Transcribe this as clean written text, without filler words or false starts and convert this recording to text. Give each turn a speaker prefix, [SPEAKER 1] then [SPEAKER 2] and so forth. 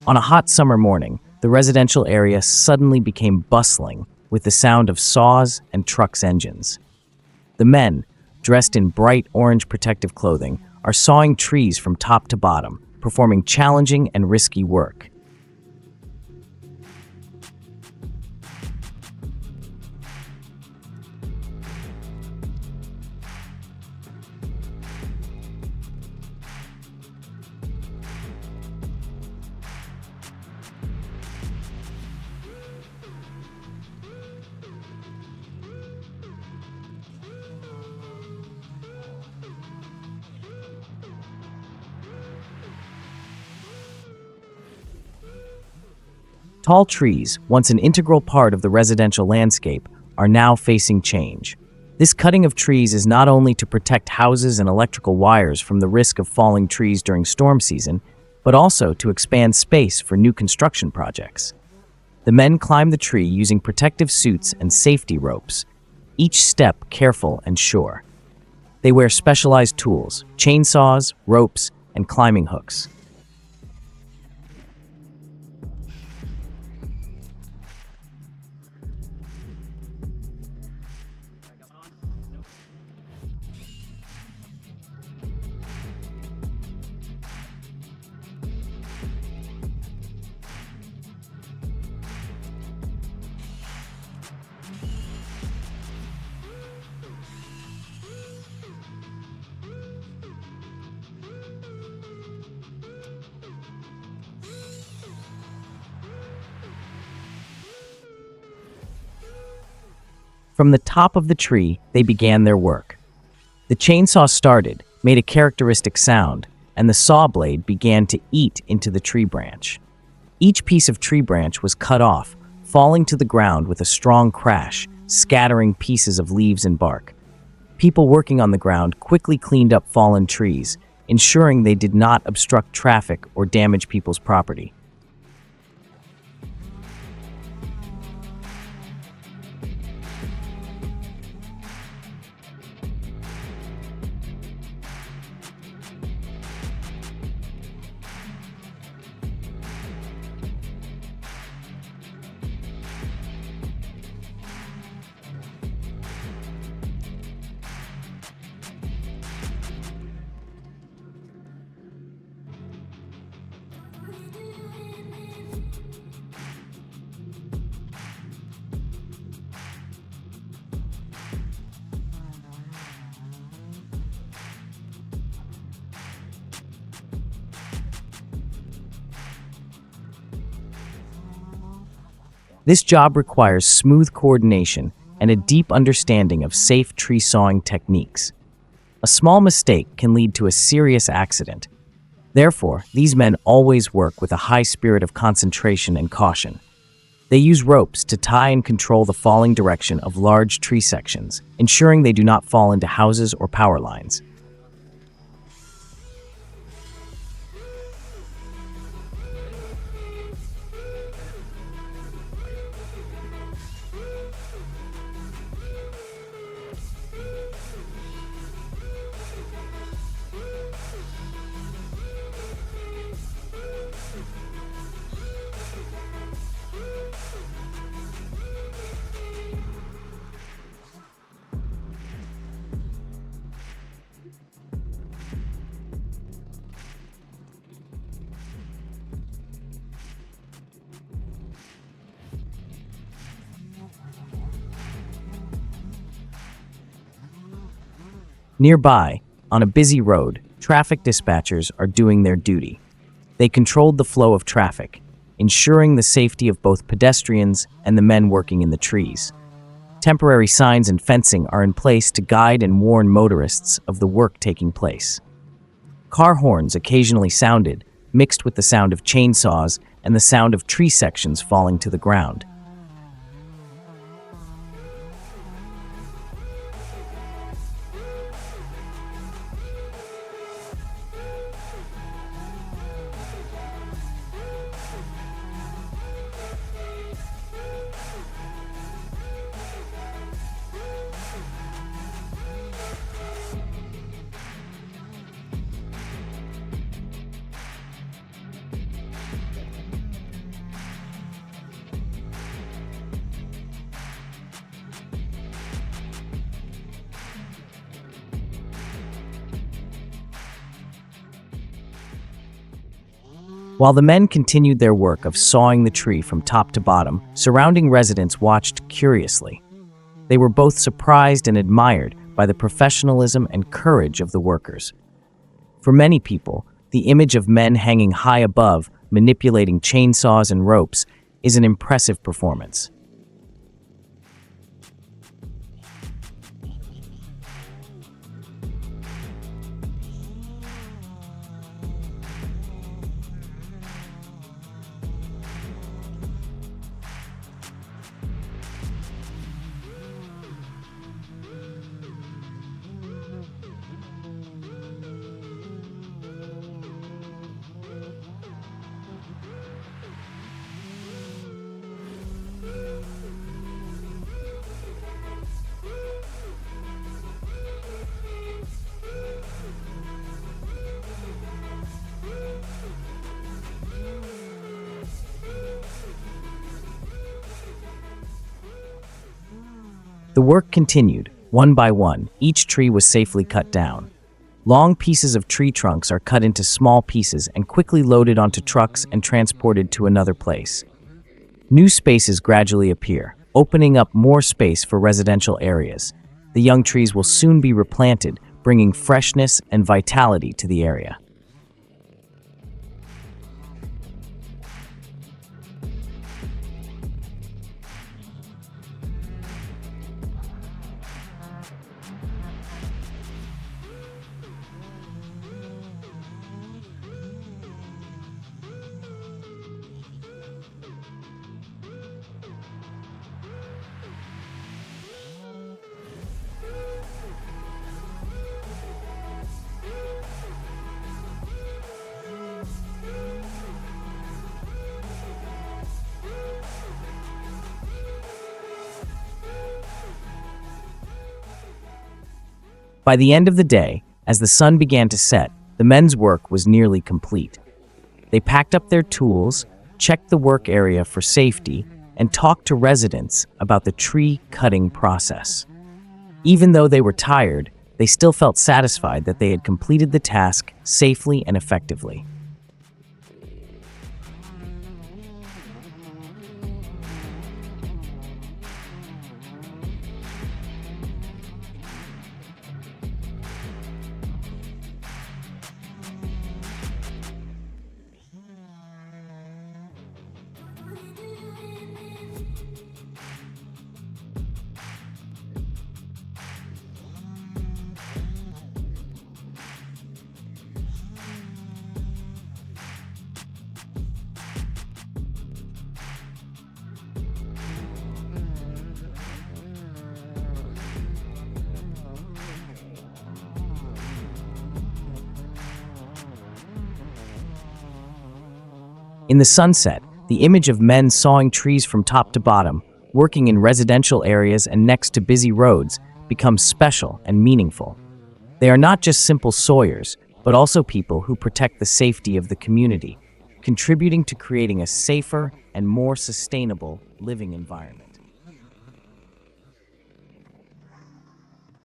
[SPEAKER 1] On a hot summer morning, the residential area suddenly became bustling with the sound of saws and trucks' engines. The men, dressed in bright orange protective clothing, are sawing trees from top to bottom, performing challenging and risky work. Tall trees, once an integral part of the residential landscape, are now facing change. This cutting of trees is not only to protect houses and electrical wires from the risk of falling trees during storm season, but also to expand space for new construction projects. The men climb the tree using protective suits and safety ropes, each step careful and sure. They wear specialized tools, chainsaws, ropes, and climbing hooks. From the top of the tree, they began their work. The chainsaw started, made a characteristic sound, and the saw blade began to eat into the tree branch. Each piece of tree branch was cut off, falling to the ground with a strong crash, scattering pieces of leaves and bark. People working on the ground quickly cleaned up fallen trees, ensuring they did not obstruct traffic or damage people's property. This job requires smooth coordination and a deep understanding of safe tree sawing techniques. A small mistake can lead to a serious accident. Therefore, these men always work with a high spirit of concentration and caution. They use ropes to tie and control the falling direction of large tree sections, ensuring they do not fall into houses or power lines. Nearby, on a busy road, traffic dispatchers are doing their duty. They controlled the flow of traffic, ensuring the safety of both pedestrians and the men working in the trees. Temporary signs and fencing are in place to guide and warn motorists of the work taking place. Car horns occasionally sounded, mixed with the sound of chainsaws and the sound of tree sections falling to the ground. While the men continued their work of sawing the tree from top to bottom, surrounding residents watched curiously. They were both surprised and admired by the professionalism and courage of the workers. For many people, the image of men hanging high above, manipulating chainsaws and ropes, is an impressive performance. The work continued. One by one, each tree was safely cut down. Long pieces of tree trunks are cut into small pieces and quickly loaded onto trucks and transported to another place. New spaces gradually appear, opening up more space for residential areas. The young trees will soon be replanted, bringing freshness and vitality to the area. By the end of the day, as the sun began to set, the men's work was nearly complete. They packed up their tools, checked the work area for safety, and talked to residents about the tree cutting process. Even though they were tired, they still felt satisfied that they had completed the task safely and effectively. In the sunset, the image of men sawing trees from top to bottom, working in residential areas and next to busy roads, becomes special and meaningful. They are not just simple sawyers, but also people who protect the safety of the community, contributing to creating a safer and more sustainable living environment.